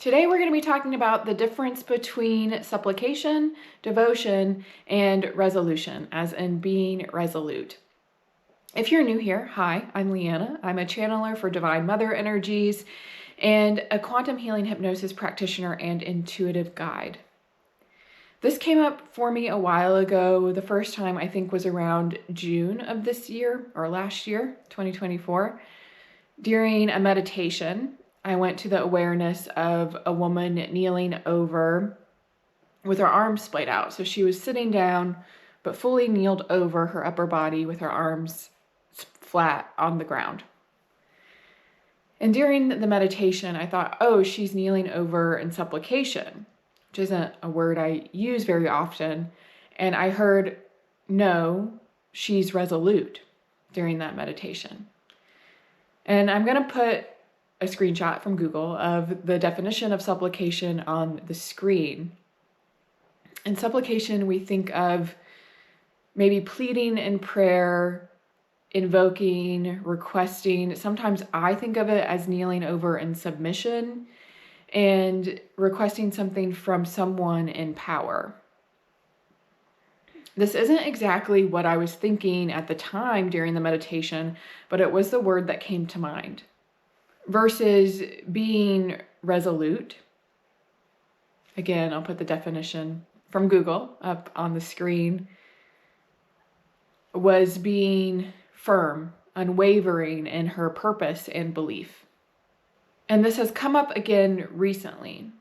Today we're going to be talking about the difference between supplication, devotion, and resolution, as in being resolute. If you're new here, hi, I'm Liana. I'm a channeler for DivineMother energies and a quantum healing hypnosis practitioner and intuitive guide. This came up for me a while ago. The first time I think was around June of this year or last year, 2024, during a meditation. I went to the awareness of a woman kneeling over with her arms splayed out. So she was sitting down, but fully kneeled over her upper body with her arms flat on the ground. And during the meditation, I thought, oh, she's kneeling over in supplication, which isn't a word I use very often. And I heard, no, she's resolute during that meditation. And I'm going to put a screenshot from Google of the definition of supplication on the screen. In supplication, we think of maybe pleading in prayer, invoking, requesting. Sometimes I think of it as kneeling over in submission and requesting something from someone in power. This isn't exactly what I was thinking at the time during the meditation, but it was the word that came to mind. Versus being resolute. Again, I'll put the definition from Google up on the screen. Was being firm, unwavering in her purpose and belief. And this has come up again recently.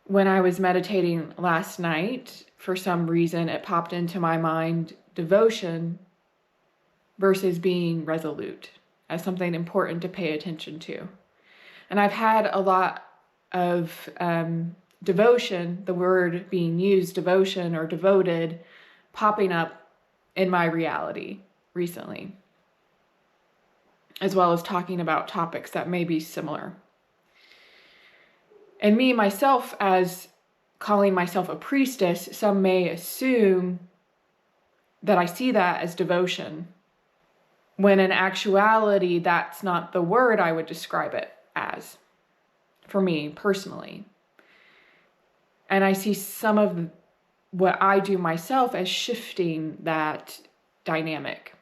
When I was meditating last night, for some reason, it popped into my mind, devotion versus being resolute, as something important to pay attention to. And I've had a lot of devotion, the word being used, devotion or devoted, popping up in my reality recently, as well as talking about topics that may be similar. And me, myself, as calling myself a priestess, some may assume that I see that as devotion, when in actuality, that's not the word I would describe it as, for me personally. And I see some of what I do myself as shifting that dynamic.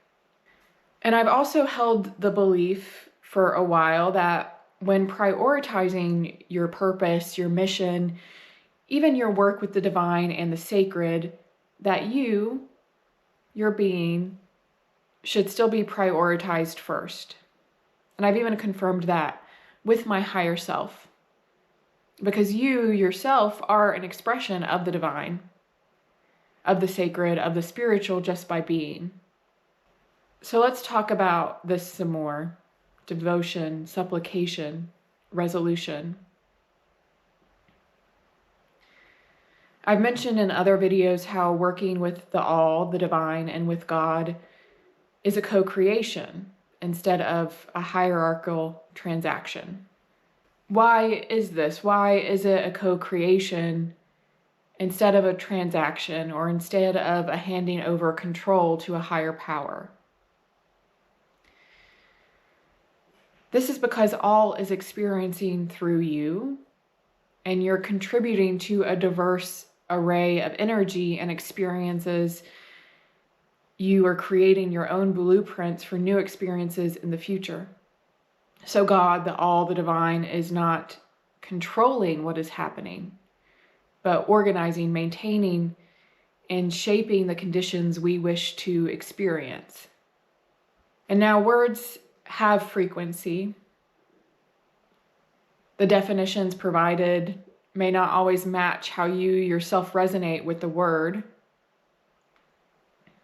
And I've also held the belief for a while that when prioritizing your purpose, your mission, even your work with the divine and the sacred, that you, your being, should still be prioritized first. And I've even confirmed that with my higher self. Because you yourself are an expression of the divine, of the sacred, of the spiritual, just by being. So let's talk about this some more. Devotion, supplication, resolution. I've mentioned in other videos how working with the all, the divine, and with God is a co-creation instead of a hierarchical transaction. Why is this? Why is it a co-creation instead of a transaction, or instead of a handing over control to a higher power? This is because all is experiencing through you, and you're contributing to a diverse array of energy and experiences. You are creating your own blueprints for new experiences in the future. So God, the all, the divine, is not controlling what is happening, but organizing, maintaining, and shaping the conditions we wish to experience. And now words have frequency. The definitions provided may not always match how you yourself resonate with the word.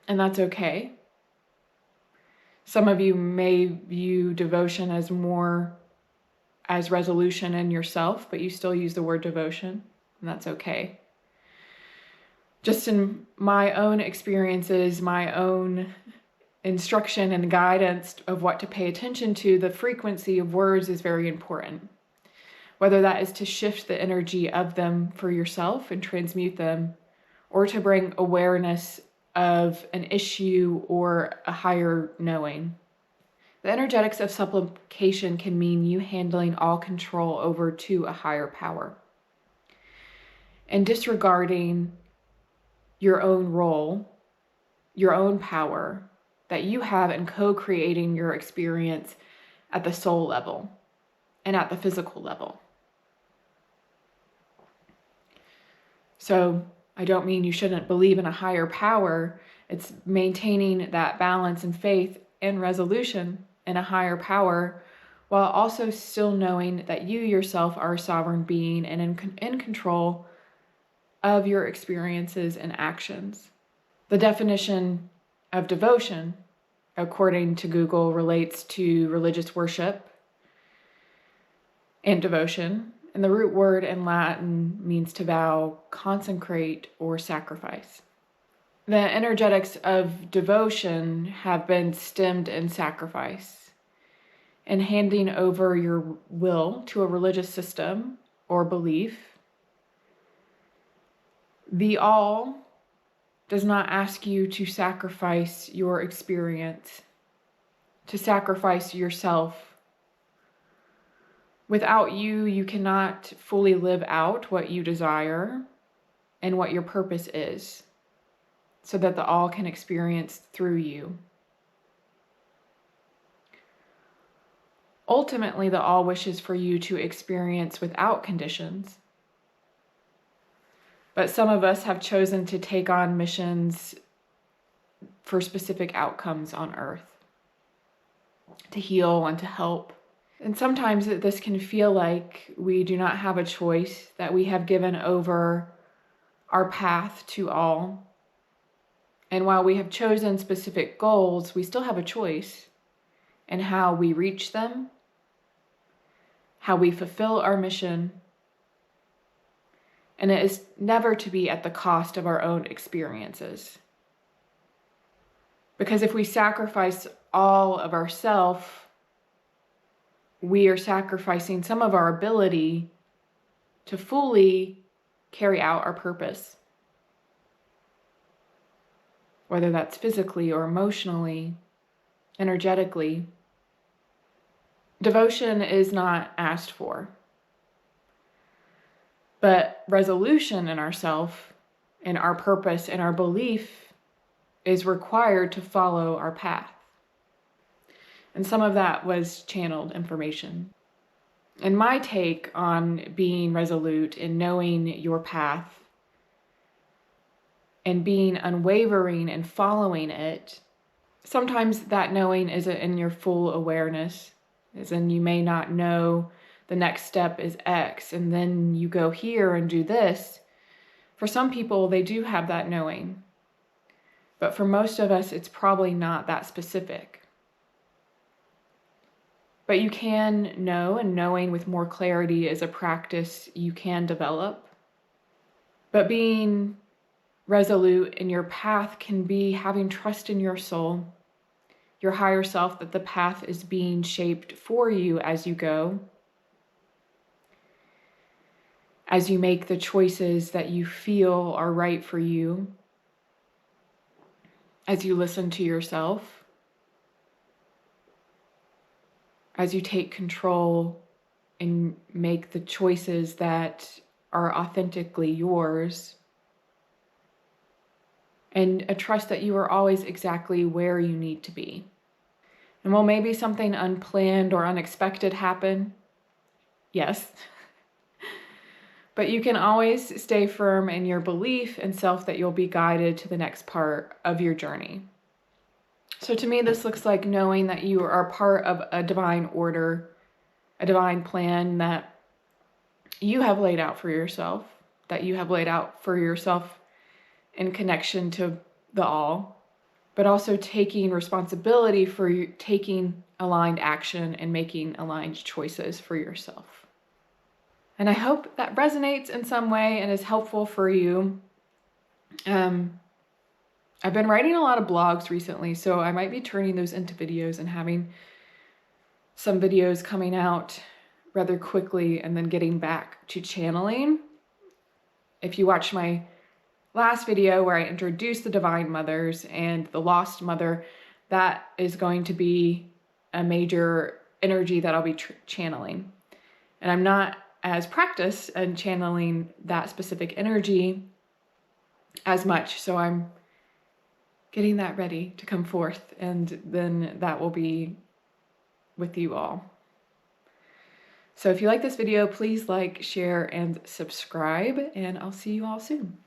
And that's okay. Some of you may view devotion as more as resolution in yourself, but you still use the word devotion, and that's okay. Just in my own experiences, my own instruction and guidance of what to pay attention to, the frequency of words is very important. Whether that is to shift the energy of them for yourself and transmute them, or to bring awareness of an issue or a higher knowing. The energetics of supplication can mean you handling all control over to a higher power and disregarding your own role, your own power that you have in co-creating your experience at the soul level and at the physical level. So I don't mean you shouldn't believe in a higher power. It's maintaining that balance and faith and resolution in a higher power, while also still knowing that you yourself are a sovereign being and in control of your experiences and actions. The definition of devotion, according to Google, relates to religious worship and devotion. And the root word in Latin means to vow, consecrate, or sacrifice. The energetics of devotion have been stemmed in sacrifice and handing over your will to a religious system or belief. The all does not ask you to sacrifice your experience, to sacrifice yourself. Without you, you cannot fully live out what you desire and what your purpose is, so that the all can experience through you. Ultimately, the all wishes for you to experience without conditions. But some of us have chosen to take on missions for specific outcomes on earth, to heal and to help. And sometimes this can feel like we do not have a choice, that we have given over our path to all. And while we have chosen specific goals, we still have a choice in how we reach them, how we fulfill our mission. And it is never to be at the cost of our own experiences. Because if we sacrifice all of ourselves, we are sacrificing some of our ability to fully carry out our purpose. Whether that's physically or emotionally, energetically. Devotion is not asked for. But resolution in ourself, in our purpose, and our belief is required to follow our path. And some of that was channeled information. And my take on being resolute in knowing your path and being unwavering and following it, sometimes that knowing isn't in your full awareness, as in you may not know the next step is X, and then you go here and do this. For some people, they do have that knowing. But for most of us, it's probably not that specific. But you can know, and knowing with more clarity is a practice you can develop. But being resolute in your path can be having trust in your soul, your higher self, that the path is being shaped for you as you go. As you make the choices that you feel are right for you, as you listen to yourself, as you take control and make the choices that are authentically yours, and a trust that you are always exactly where you need to be. And will maybe something unplanned or unexpected happen? Yes. But you can always stay firm in your belief and self that you'll be guided to the next part of your journey. So to me, this looks like knowing that you are part of a divine order, a divine plan that you have laid out for yourself, in connection to the all, but also taking responsibility for taking aligned action and making aligned choices for yourself. And I hope that resonates in some way and is helpful for you. I've been writing a lot of blogs recently, so I might be turning those into videos and having some videos coming out rather quickly and then getting back to channeling. If you watch my last video where I introduced the Divine Mothers and the Lost Mother, that is going to be a major energy that I'll be channeling. And I'm not as practiced in channeling that specific energy as much. So I'm getting that ready to come forth, and then that will be with you all. So if you like this video, please like, share, and subscribe, and I'll see you all soon.